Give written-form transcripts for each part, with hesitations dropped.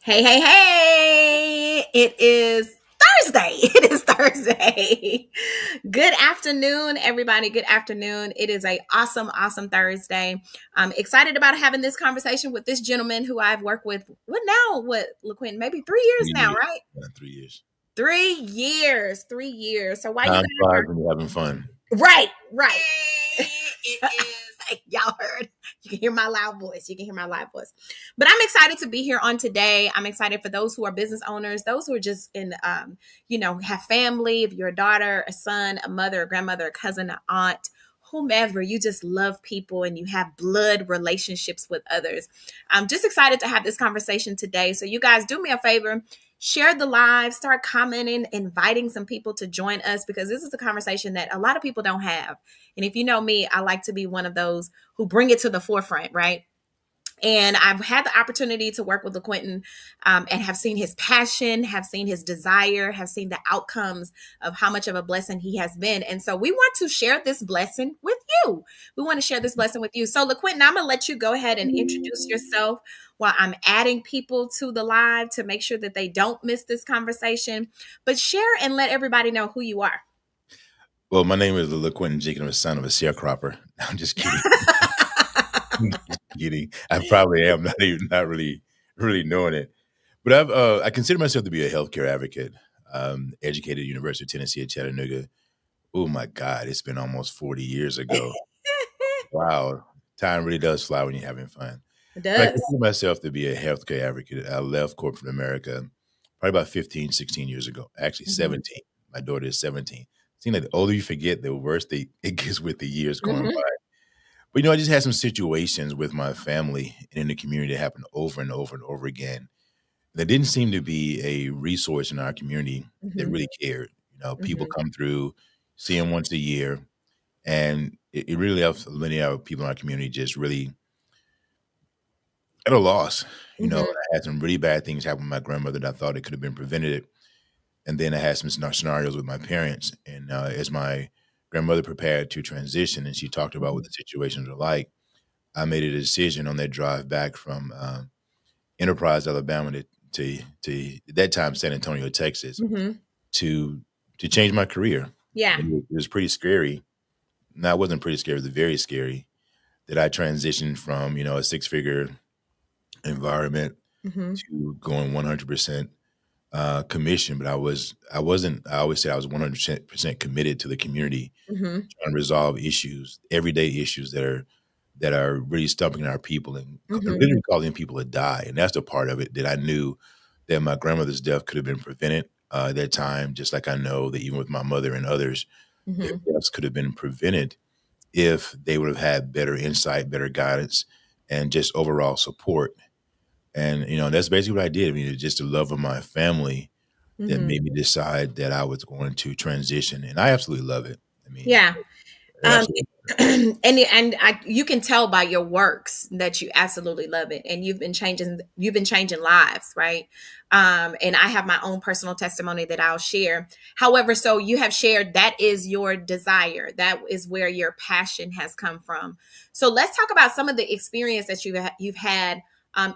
Hey, hey, hey! It is Thursday. It is Thursday. Good afternoon, everybody. Good afternoon. It is a awesome Thursday. I'm excited about having this conversation with this gentleman who I've worked with. What, LaQuinn? Maybe 3 years Three now, years. right? Yeah, 3 years. 3 years. 3 years. So while you Time guys flies are when you're having fun. right. It is. Y'all heard. You can hear my loud voice. You can hear my loud voice. But I'm excited to be here on today. I'm excited for those who are business owners, those who are just have family. If you're a daughter, a son, a mother, a grandmother, a cousin, an aunt, whomever, you just love people and you have blood relationships with others. I'm just excited to have this conversation today. So you guys do me a favor, share the live, start commenting, inviting some people to join us because this is a conversation that a lot of people don't have. And if you know me, I like to be one of those who bring it to the forefront, right? And I've had the opportunity to work with LaQuentin and have seen his passion, have seen his desire, have seen the outcomes of how much of a blessing he has been. And so we want to share this blessing with you. We want to share this blessing with you. So, LaQuentin, I'm going to let you go ahead and introduce yourself while I'm adding people to the live to make sure that they don't miss this conversation. But share and let everybody know who you are. Well, my name is LaQuentin Jenkins. I'm a son of a sharecropper. I'm just kidding. I'm just kidding. I probably am not really knowing it. But I consider myself to be a healthcare advocate. Educated at University of Tennessee at Chattanooga. Oh my God, it's been almost 40 years ago. Wow. Time really does fly when you're having fun. It But I does. consider myself to be a healthcare advocate. I left corporate America probably about 15, 16 years ago. Actually, Mhm. 17. My daughter is 17. Seems like the older you forget, the worse it gets with the years going Mhm. by. But I just had some situations with my family and in the community that happened over and over and over again. There didn't seem to be a resource in our community that Mhm. really cared. People Mhm. come through, see them once a year, and it really helps many of our people in our community just really at a loss. Mhm. I had some really bad things happen with my grandmother that I thought it could have been prevented. And then I had some scenarios with my parents. And as my grandmother prepared to transition and she talked about what Mhm. the situations were like, I made a decision on that drive back from Enterprise, Alabama to at that time San Antonio, Texas, Mhm. to to change my career. Yeah. And it was pretty scary. No, it wasn't pretty scary. It was very scary that I transitioned from a six-figure environment Mhm. to going 100% commission, but I wasn't. I always say I was 100% committed to the community, Mhm. trying to resolve issues, everyday issues that are really stumping our people and Mhm. literally causing people to die. And that's the part of it that I knew that my grandmother's death could have been prevented at that time, just like I know that even with my mother and others, their Mhm. deaths could have been prevented if they would have had better insight, better guidance, and just overall support. And that's basically what I did. I mean, it's just the love of my family that Mhm. made me decide that I was going to transition, and I absolutely love it. I mean, Yeah. Um, absolutely. you can tell by your works that you absolutely love it, and you've been changing lives, right? And I have my own personal testimony that I'll share. However, so you have shared that is your desire, that is where your passion has come from. So let's talk about some of the experience that you've had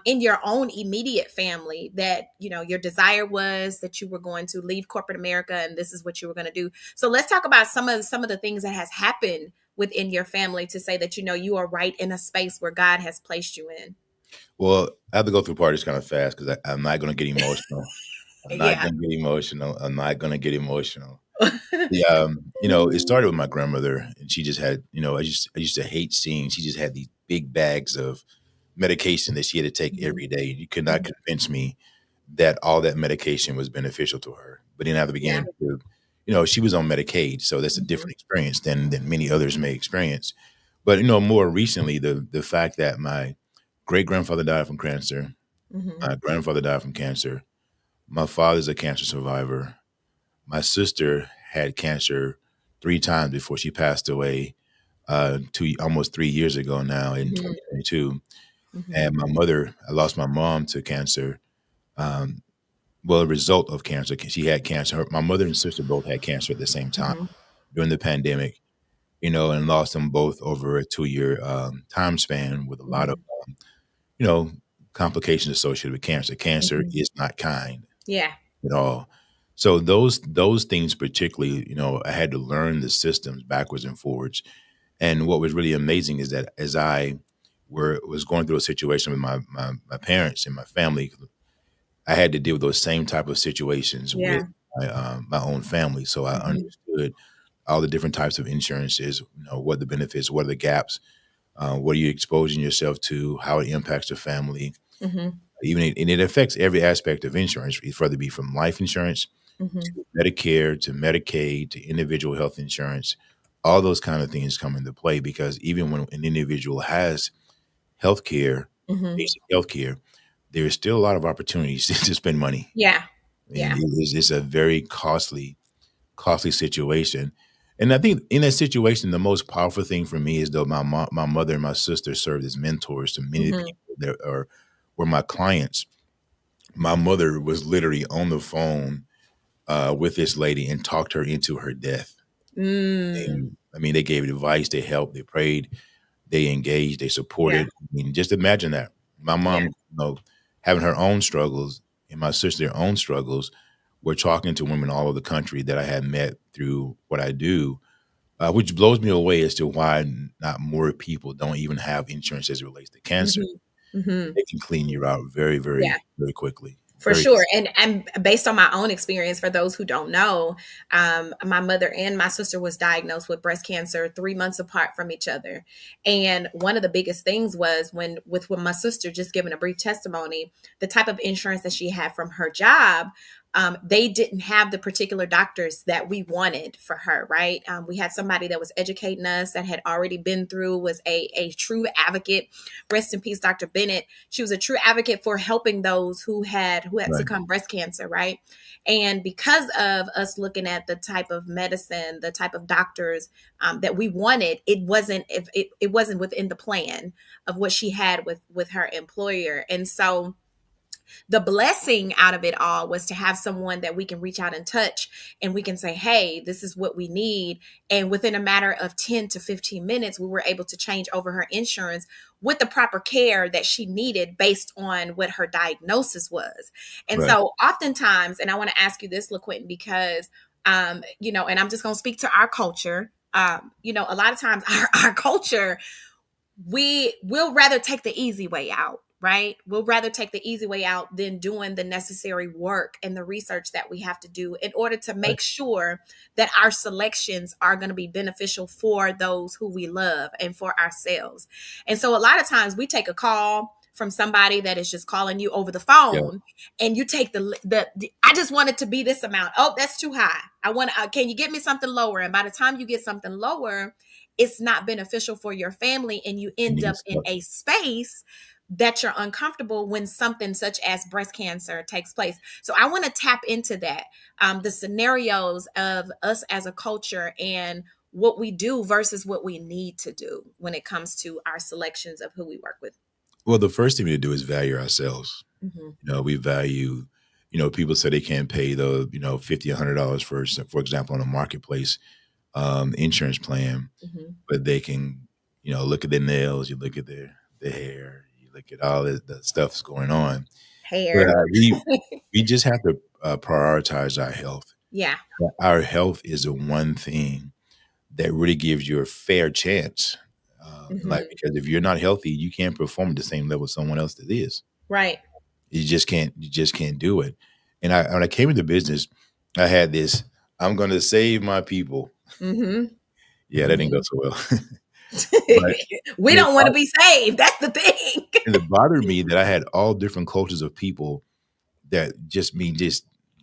in your own immediate family. That your desire was that you were going to leave corporate America, and this is what you were going to do. So let's talk about some of the things that has happened within your family to say that you are right in a space where God has placed you in. Well, I have to go through parties kind of fast because I'm not going to get emotional. I'm not Yeah. going to get emotional. I'm not going to get emotional. Yeah, it started with my grandmother, and she just had, I used to hate seeing. She just had these big bags of medication that she had to take Mhm. every day. You could not Mhm. convince me that all that medication was beneficial to her. But then I Yeah. began to, she was on Medicaid, so that's a Mhm. different experience than many others may experience. But more recently, the fact that my great grandfather died from cancer, Mhm. my grandfather died from cancer, my father's a cancer survivor, my sister had cancer 3 times before she passed away, almost 3 years ago now in Mhm. 2022. Mhm. And my mother, I lost my mom to cancer. Um, well, a result of cancer. She had cancer. My mother and sister both had cancer at the same time Mhm. during the pandemic, and lost them both over a 2-year time span with a lot of, Mhm. you know, complications associated with cancer. Cancer Mhm. is not kind Yeah. at all. So those things particularly, I had to learn the systems backwards and forwards. And what was really amazing is that as I was going through a situation with my parents and my family, I had to deal with those same type of situations with Yeah. my own family. So I Mhm. understood all the different types of insurances, what the benefits, what are the gaps, what are you exposing yourself to, how it impacts the family, Mhm. and it affects every aspect of insurance, whether it be from life insurance Mhm. to Medicare to Medicaid to individual health insurance. All those kind of things come into play because even when an individual has health care, Mhm. basic health care, there's still a lot of opportunities to spend money. Yeah. And Yeah. it's a very costly situation. And I think in that situation, the most powerful thing for me is though my mother and my sister served as mentors to many Mhm. people that were my clients. My mother was literally on the phone with this lady and talked her into her death. Mm. And I mean, they gave advice, they helped, they prayed, they engaged, they Yeah. supported. I mean, just imagine that. My Yeah. mom, having her own struggles and my sister their own struggles. We're talking to women all over the country that I had met through what I do, which blows me away as to why not more people don't even have insurance as it relates to cancer. Mhm. Mhm. They can clean you out very, Yeah. very, very quickly. For Very sure. And based on my own experience, for those who don't know, my mother and my sister was diagnosed with breast cancer 3 months apart from each other. And one of the biggest things was when my sister, just giving a brief testimony, the type of insurance that she had from her job, they didn't have the particular doctors that we wanted for her, right? We had somebody that was educating us, that had already been through, was a true advocate. Rest in peace, Dr. Bennett. She was a true advocate for helping those who had right, succumbed breast cancer, right? And because of us looking at the type of medicine, the type of doctors that we wanted, it wasn't within the plan of what she had with her employer. And so the blessing out of it all was to have someone that we can reach out and touch, and we can say, hey, this is what we need. And within a matter of 10 to 15 minutes, we were able to change over her insurance with the proper care that she needed based on what her diagnosis was. And right. so oftentimes, and I want to ask you this, LaQuentin, because and I'm just going to speak to our culture. A lot of times our culture, we will rather take the easy way out, right? We'll rather take the easy way out than doing the necessary work and the research that we have to do in order to Right. make sure that our selections are going to be beneficial for those who we love and for ourselves. And so a lot of times we take a call from somebody that is just calling you over the Yeah. phone, and you take the I just want it to be this amount. Oh, that's too high. I want can you get me something lower? And by the time you get something lower, it's not beneficial for your family, and you And end you get up in stuck. a space that you're uncomfortable when something such as breast cancer takes place. So I want to tap into that, the scenarios of us as a culture and what we do versus what we need to do when it comes to our selections of who we work with. Well, the first thing we do is value ourselves. Hmm. We value, people say they can't pay the, 50, $100 for example, on a marketplace insurance plan, Hmm. but they can, look at their nails, you look at their hair, you look at all the stuff that's going on. But Hair. we just have to prioritize our health. Yeah. Our health is the one thing that really gives you a fair chance in life. Hmm. Because if you're not healthy, you can't perform at the same level as someone else that is. Right. You just can't. You just can't do it. And when I came into business, I had this. I'm going to save my people. Hmm. Yeah, that didn't go Hmm. so well. but We and it, don't want to be saved. That's the thing. and it bothered me that I had all different cultures of people that just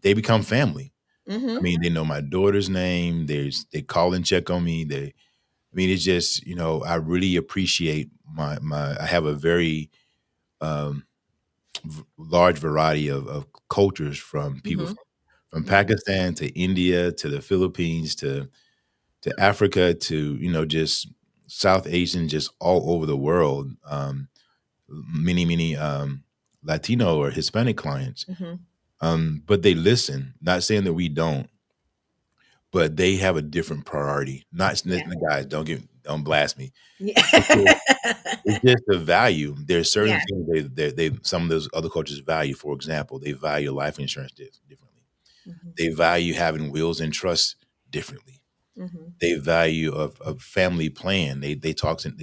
they become family. I Hmm. mean, they know my daughter's name. They call and check on me. I mean, it's just I really appreciate my. I have a very um, large variety of cultures from people Hmm. from Hmm. Pakistan to India to the Philippines to Africa to just South Asian, just all over the world. Many Latino or Hispanic clients, Hmm. but they listen. Not saying that we don't, but they have a different priority. Not Yeah. guys, don't blast me. Yeah. It's just the value. There's certain Yeah. things they some of those other cultures value. For example, they value life insurance differently. Mhm. They value having wills and trusts differently. Mhm. They value a family plan. They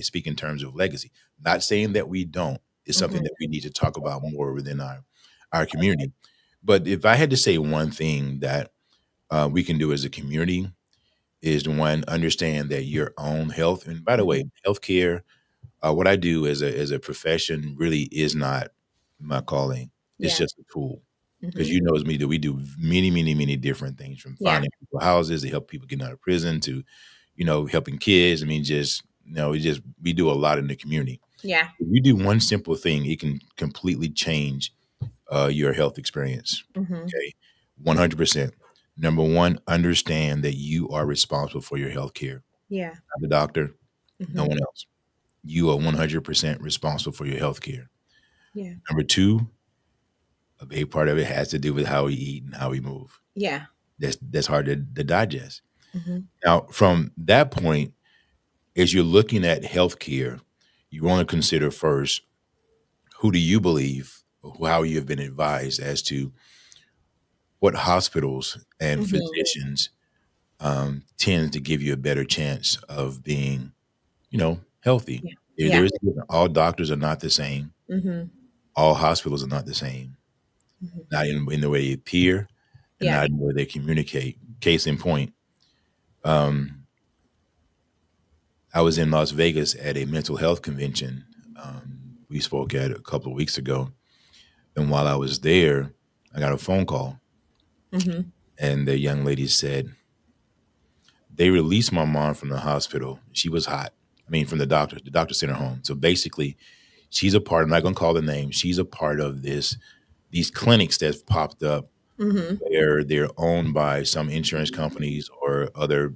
speak in terms of legacy. Not saying that we don't. It's something Mhm. that we need to talk about more within our community. But if I had to say one thing that we can do as a community is to one understand that your own health. And by the way, Mhm. healthcare, what I do as a profession really is not my calling. It's Yeah. just a tool. Because Mhm. you know as me that we do many, many, many different things from Yeah. finding people houses to help people get out of prison to, helping kids. I mean, just we do a lot in the community. Yeah. If you do one simple thing, it can completely change your health experience. Mhm. Okay, 100%. Number one, understand that you are responsible for your health care. Yeah. Not the doctor, no Mhm. one else. You are 100% responsible for your health care. Yeah. Number two, a big part of it has to do with how we eat and how we move. Yeah. That's hard to digest. Mhm. Now, from that point, as you're looking at healthcare, you want to consider first who do you believe, or how you have been advised as to what hospitals and Mhm. physicians tend to give you a better chance of being, healthy. Yeah. There Yeah. is all doctors are not the same. Mhm. All hospitals are not the same. Mhm. Not in the way they appear, and Yeah. not in the way they communicate. Case in point, um, I was in Las Vegas at a mental health convention. We spoke at a couple of weeks ago, and while I was there, I got a phone call, Mhm. and the young lady said they released my mom from the hospital. She was hot. I mean, from the doctor. The doctor sent her home. So basically, she's a part. I'm not going to call the name. She's a part of these clinics that popped up Mhm. where they're owned by some insurance companies or other,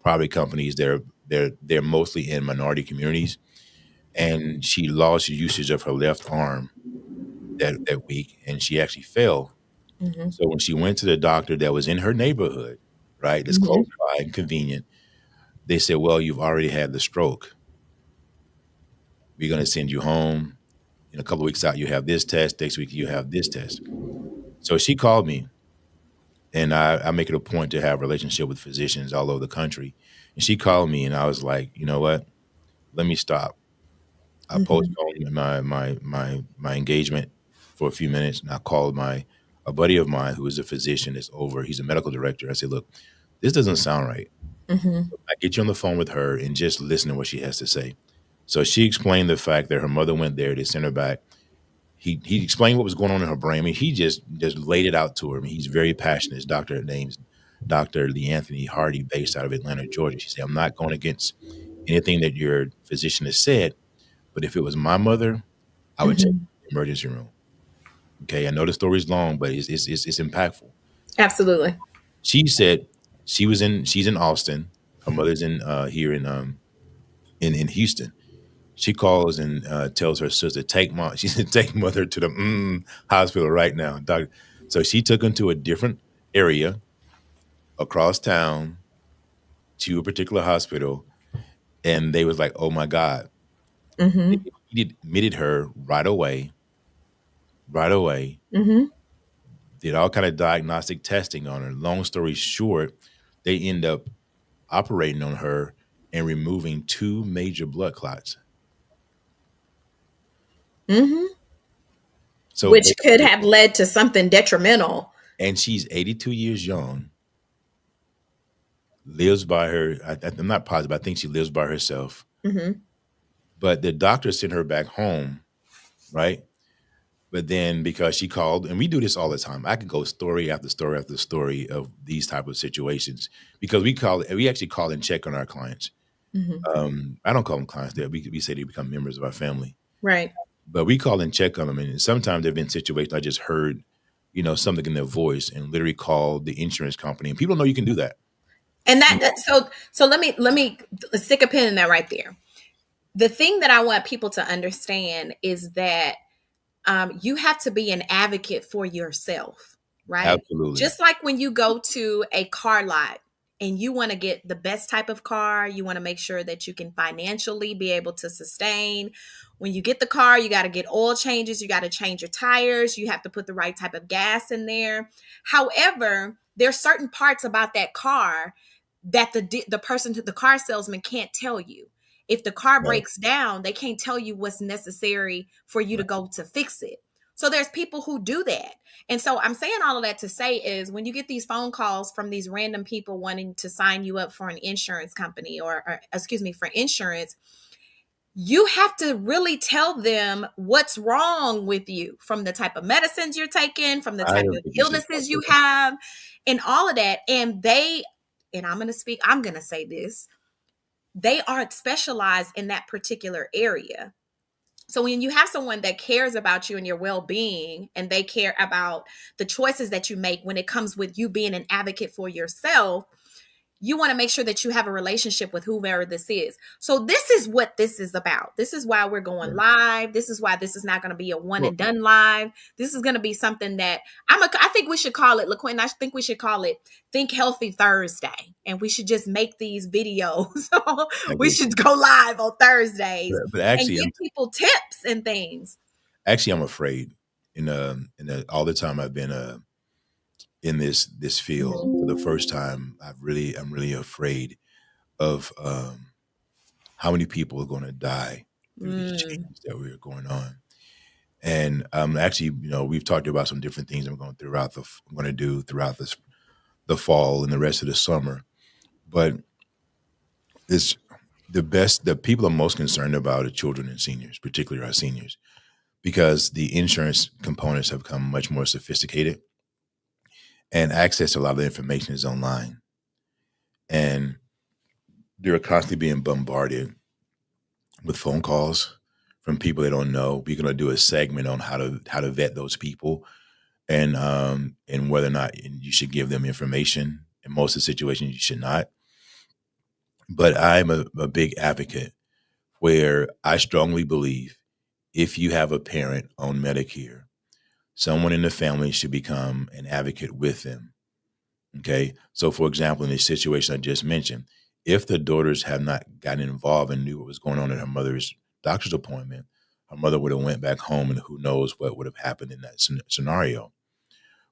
private companies. They're mostly in minority communities, and she lost usage of her left arm that week, and she actually fell. Mhm. So when she went to the doctor that was in her neighborhood, right, that's close Mhm. by and convenient, they said, "Well, you've already had the stroke. We're going to send you home. In a couple of weeks out, you have this test. Next week, you have this test." So she called me, and I make it a point to have a relationship with physicians all over the country. And she called me, and I was like, you know what? Let me stop. I Mhm. postponed my engagement for a few minutes, and I called a buddy of mine who is a physician that's over. He's a medical director. I said, look, this doesn't sound right. Mhm. I get you on the phone with her and just listen to what she has to say. So she explained the fact that her mother went there. They sent her back. He explained what was going on in her brain. I mean, he just laid it out to her. I mean, he's very passionate. His doctor name's Dr. Lee Anthony Hardy, based out of Atlanta, Georgia. She said, I'm not going against anything that your physician has said, but if it was my mother, I would take Mhm. the emergency room. Okay, I know the story's long, but it's impactful. Absolutely. She said she's in Austin. Her mother's in here in Houston. She calls and tells her sister, "Take mom." She said, "Take mother to the hospital right now, doctor." So she took him to a different area across town to a particular hospital, and they was like, "Oh my God!" They Mhm. admitted her right away. Right away, Mhm. did all kind of diagnostic testing on her. Long story short, they end up operating on her and removing two major blood clots. Mhm. So Which could basically, have led to something detrimental. and she's 82 years young, lives by her. I'm not positive. I think she lives by herself. Mhm. But the doctor sent her back home, right? But then because she called, and we do this all the time, I could go story after story after story of these type of situations because we actually call and check on our clients. Mhm. I don't call them clients; we say they become members of our family. Right. But we call and check on them, and sometimes there've been situations I just heard, something in their voice, and literally called the insurance company, and people know you can do that. And so let me stick a pin in that right there. The thing that I want people to understand is that you have to be an advocate for yourself, right? Absolutely. Just like when you go to a car lot. and you want to get the best type of car. You want to make sure that you can financially be able to sustain. When you get the car, you got to get oil changes, you got to change your tires, you have to put the right type of gas in there. However, there's certain parts about that car that the person, the car salesman can't tell you. If the car Right. breaks down, they can't tell you what's necessary for you to Right. go to fix it. So there's people who do that. And so I'm saying all of that to say is, when you get these phone calls from these random people wanting to sign you up for an insurance company, or excuse me, for insurance, you have to really tell them what's wrong with you, from the type of medicines you're taking, from the I type don't of think you should talk illnesses to you them. have, and all of that. And I'm going to say this, they are specialized in that particular area. So when you have someone that cares about you and your well-being, and they care about the choices that you make when it comes with you being an advocate for yourself, you want to make sure that you have a relationship with whoever this is. So this is what this is about. This is why we're going Yeah. live. This is why this is not going to be a one Well, and done live. This is going to be something that I think we should call it, LaQuinn, I think we should call it Think Healthy Thursday. And we should just make these videos. I We get you. should go live on Thursdays But and actually, give people tips and things. I'm afraid. All the time I've been in this field, for the first time, I'm really afraid of how many people are going to die through these Mm, changes that we're going on. And actually, we've talked about some different things I'm going to do throughout the fall and the rest of the summer. But it's the people I'm most concerned about are children and seniors, particularly our seniors, because the insurance components have become much more sophisticated, and access to a lot of the information is online. And they're constantly being bombarded with phone calls from people they don't know. We're going to do a segment on how to vet those people, and whether or not you should give them information. In most of the situations, you should not. But I'm a big advocate where I strongly believe, if you have a parent on Medicare, someone in the family should become an advocate with them. Okay. So, for example, in the situation I just mentioned, if the daughters have not gotten involved and knew what was going on at her mother's doctor's appointment, her mother would have went back home, and who knows what would have happened in that scenario.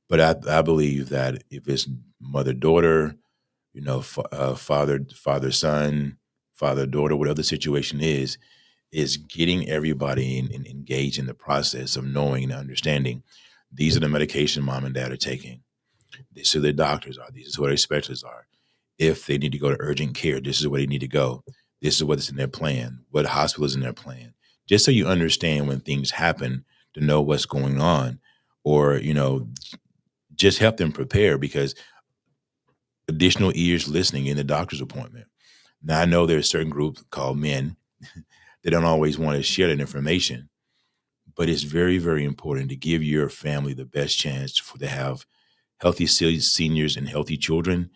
But I believe that if it's mother daughter, father son, father daughter, whatever the situation is getting everybody engaged in the process of knowing and understanding, these are the medication mom and dad are taking. These are their doctors are. These are who their specialists are. If they need to go to urgent care, this is where they need to go. This is what's in their plan. What hospital is in their plan? Just so you understand when things happen, to know what's going on, or just help them prepare, because additional ears listening in the doctor's appointment. Now I know there's a certain group called men that don't always want to share that information, but it's very, very important to give your family the best chance to have healthy seniors and healthy children,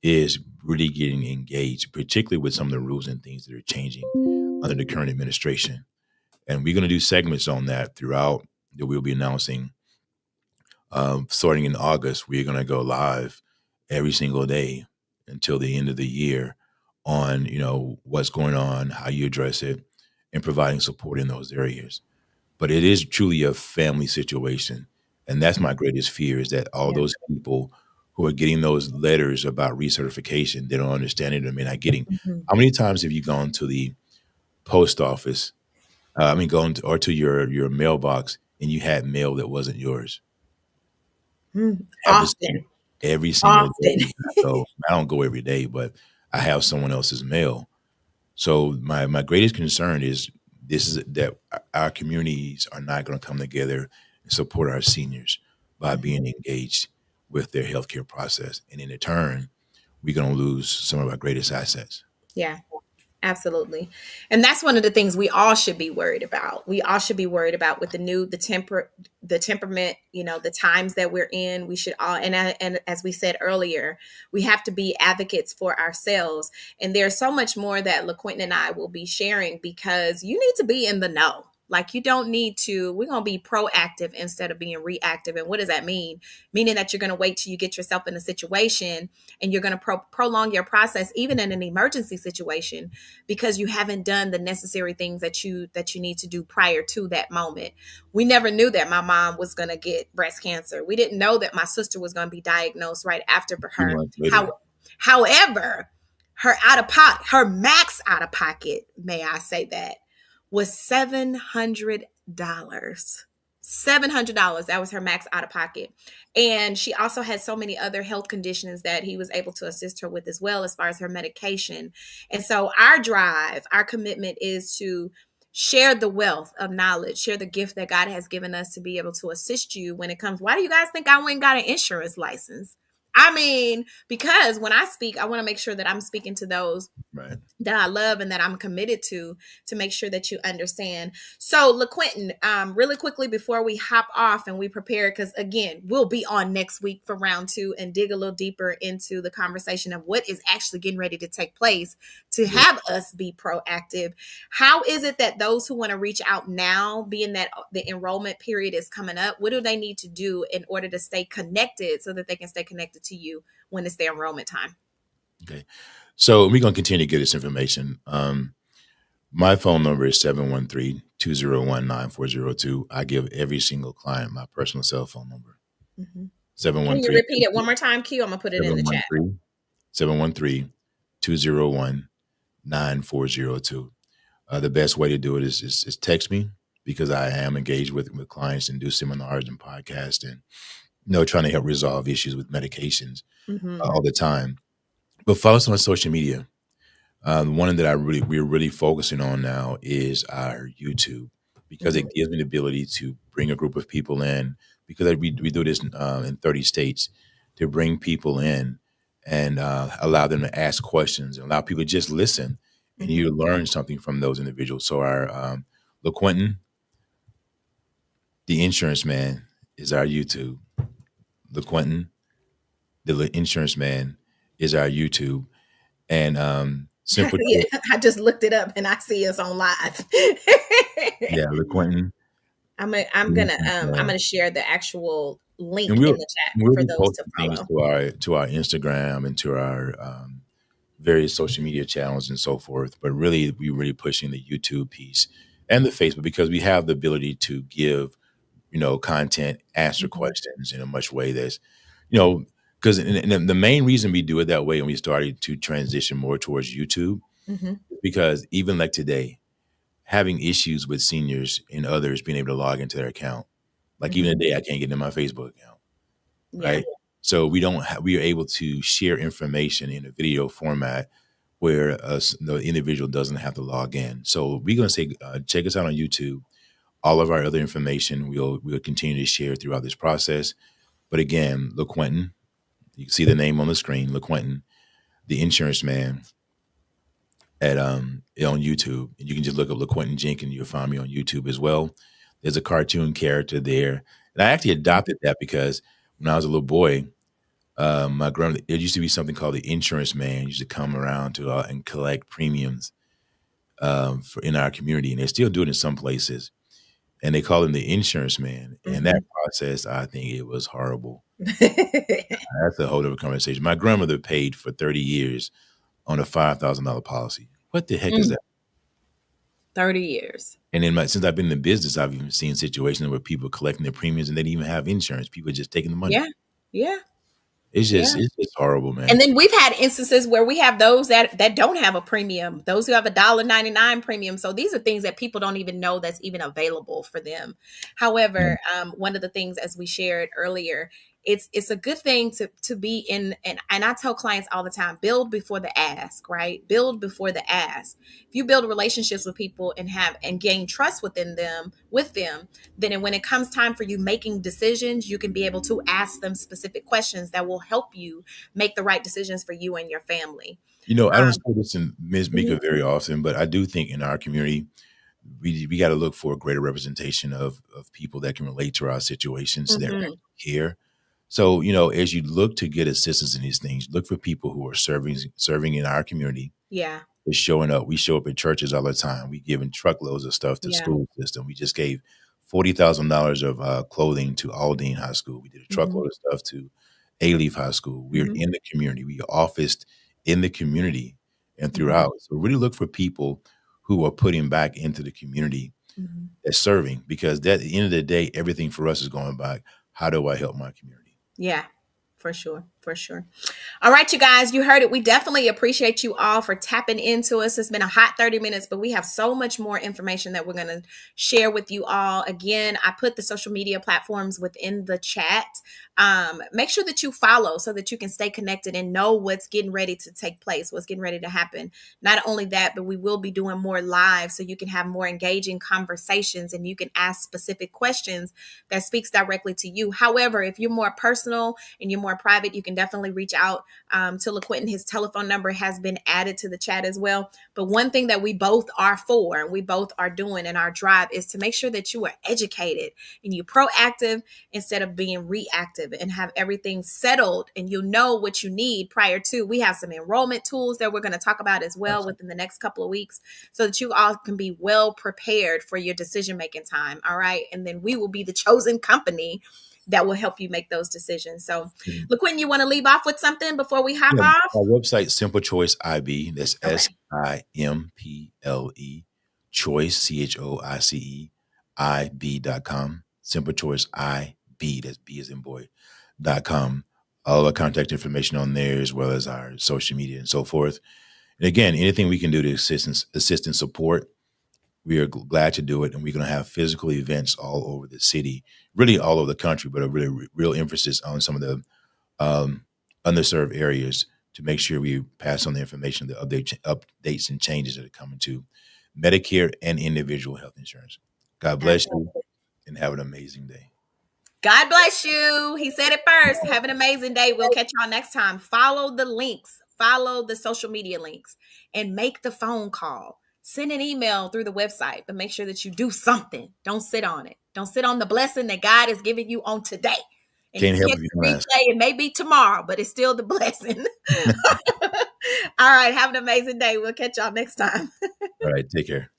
is really getting engaged, particularly with some of the rules and things that are changing under the current administration. And we're going to do segments on that throughout, that we'll be announcing. Starting in August, we're going to go live every single day until the end of the year on, what's going on, how you address it, and providing support in those areas. But it is truly a family situation. And that's my greatest fear, is that all yeah. those people who are getting those letters about recertification, they don't understand it, or may not getting. Mhm. How many times have you gone to the post office? Going to your mailbox, and you had mail that wasn't yours? Every Often, every single often. day I go. I don't go every day, but I have someone else's mail. So my greatest concern is that our communities are not going to come together and support our seniors by being engaged with their healthcare process, and in turn, we're going to lose some of our greatest assets. Yeah. Absolutely. And that's one of the things we all should be worried about. We all should be worried about with the temperament, the times that we're in. We should all, and as we said earlier, we have to be advocates for ourselves. And there's so much more that LaQuentin and I will be sharing, because you need to be in the know. Like, you don't need to, we're going to be proactive instead of being reactive. And what does that mean? Meaning that you're going to wait till you get yourself in a situation, and you're going to prolong your process, even in an emergency situation, because you haven't done the necessary things that you need to do prior to that moment. We never knew that my mom was going to get breast cancer. We didn't know that my sister was going to be diagnosed right after A few her. months later. However, her out of pocket, her max out of pocket, may I say that, was $700. $700. That was her max out of pocket. And she also had so many other health conditions that he was able to assist her with as well, as far as her medication. And so our drive, our commitment is to share the wealth of knowledge, share the gift that God has given us to be able to assist you when it comes. Why do you guys think I went and got an insurance license? I mean, because when I speak, I want to make sure that I'm speaking to those Right. that I love and that I'm committed to make sure that you understand. So, LaQuentin, really quickly before we hop off and we prepare, because again, we'll be on next week for round 2 and dig a little deeper into the conversation of what is actually getting ready to take place to Yeah. have us be proactive. How is it that those who want to reach out now, being that the enrollment period is coming up, what do they need to do in order to stay connected so that they can stay connected to you when it's their enrollment time? Okay. So we're going to continue to get this information. My phone number is 713-201-9402. I give every single client my personal cell phone number. Mhm. Can you 713 repeat it one more time, Q? I'm gonna put it in the chat. 713-201-9402. The best way to do it is text me, because I am engaged with clients and do seminars and podcasts, and trying to help resolve issues with medications Mm-hmm. all the time. But follow us on social media. One that we're really focusing on now is our YouTube, because Mm-hmm. it gives me the ability to bring a group of people in, because we do this in 30 states, to bring people in and allow them to ask questions and allow people to just listen, and Mm-hmm. you learn something from those individuals. So our LaQuentin, the insurance man, is our YouTube. LaQuentin, the insurance man, is our YouTube. And simple Yeah, I just looked it up and I see us on live. Yeah, LaQuentin, I'm the gonna insurance I'm man. gonna share the actual And link in we'll the chat we'll for be those to posting things follow. to our Instagram and to our various social media channels and so forth. But really, we're really pushing the YouTube piece and the Facebook, because we have the ability to give content, answer Mm-hmm. questions in a much way that's you know because the main reason we do it that way, and we started to transition more towards YouTube, Mm-hmm. because even like today, having issues with seniors and others being able to log into their account. Like even Mm-hmm. today, I can't get into my Facebook account, Yeah. right? So we are able to share information in a video format where the individual doesn't have to log in. So we're gonna say, check us out on YouTube. All of our other information we'll continue to share throughout this process. But again, LaQuentin, you can see the name on the screen, LaQuentin, the insurance man, at on YouTube. And you can just look up LaQuentin Jenkins. You'll find me on YouTube as well. There's a cartoon character there, and I actually adopted that because when I was a little boy, my grandma, there used to be something called the insurance man. He used to come around to and collect premiums for in our community, and they still do it in some places. And they call him the insurance man. And that Mm-hmm. process, I think it was horrible. That's a whole other conversation. My grandmother paid for 30 years on a $5,000 policy. What the heck is Mm, that? 30 years. And then since I've been in the business, I've even seen situations where people collecting their premiums and they didn't even have insurance. People are just taking the money. Yeah. Yeah. It's Yeah. just it's just horrible, And man. then we've had instances where we have those that don't have a premium, those who have $1.99 premium. So these are things that people don't even know that's even available for them. Yeah. However, one of the things, as we shared earlier, it's a good thing to be in, and I tell clients all the time, build before the ask, right? Build before the ask. If you build relationships with people and have and gain trust with them, then when it comes time for you making decisions, you can be able to ask them specific questions that will help you make the right decisions for you and your family. I don't Um, say this in Ms. mhm, Mika very often, but I do think in our community, we got to look for a greater representation of people that can relate to our situations, that mhm, care. So, as you look to get assistance in these things, look for people who are serving in our community, yeah. is showing up. We show up at churches all the time. We giving truckloads of stuff to Yeah. school system. We just gave $40,000 of clothing to Aldine High School. We did a Hmm. truckload of stuff to A-Leaf High School. We're Hmm. in the community. We officed in the community and Hmm. throughout. So really look for people who are putting back into the community Hmm. that's serving, because at the end of the day, everything for us is going back. How do I help my community? Yeah, for sure. For sure. All right, you guys, you heard it. We definitely appreciate you all for tapping into us. It's been a hot 30 minutes, but we have so much more information that we're going to share with you all. Again, I put the social media platforms within the chat. Make sure that you follow so that you can stay connected and know what's getting ready to take place, what's getting ready to happen. Not only that, but we will be doing more live so you can have more engaging conversations and you can ask specific questions that speaks directly to you. However, if you're more personal and you're more private, you can definitely reach out to LaQuentin. His telephone number has been added to the chat as well. But one thing that we both are for, and we both are doing in our drive, is to make sure that you are educated and you're proactive instead of being reactive, and have everything settled and you know what you need prior to. We have some enrollment tools that we're going to talk about as well Awesome. within the next couple of weeks so that you all can be well prepared for your decision making time. All right. And then we will be the chosen company that will help you make those decisions. So, Mhm. LaQuentin, you want to leave off with something before we hop Yeah, off? our website, Simple Choice IB. That's Okay. SIMPLE Choice, CHOICE, IB.com. Simple Choice IB. That's B as in boy.com. All our contact information on there, as well as our social media and so forth. And again, anything we can do to assist and support, we are glad to do it. And we're going to have physical events all over the city, really all over the country, but a really real emphasis on some of the um, underserved areas to make sure we pass on the information, the updates and changes that are coming to Medicare and individual health insurance. God bless you Absolutely. and have an amazing day. God bless you. He said it first. Have an amazing day. We'll catch y'all next time. Follow the links, follow the social media links, and make the phone call. Send an email through the website, but make sure that you do something. Don't sit on it. Don't sit on the blessing that God is giving you on today. And if Can't you help catch if you the don't ask. replay, it may be tomorrow, but it's still the blessing. All right. Have an amazing day. We'll catch y'all next time. All right. Take care.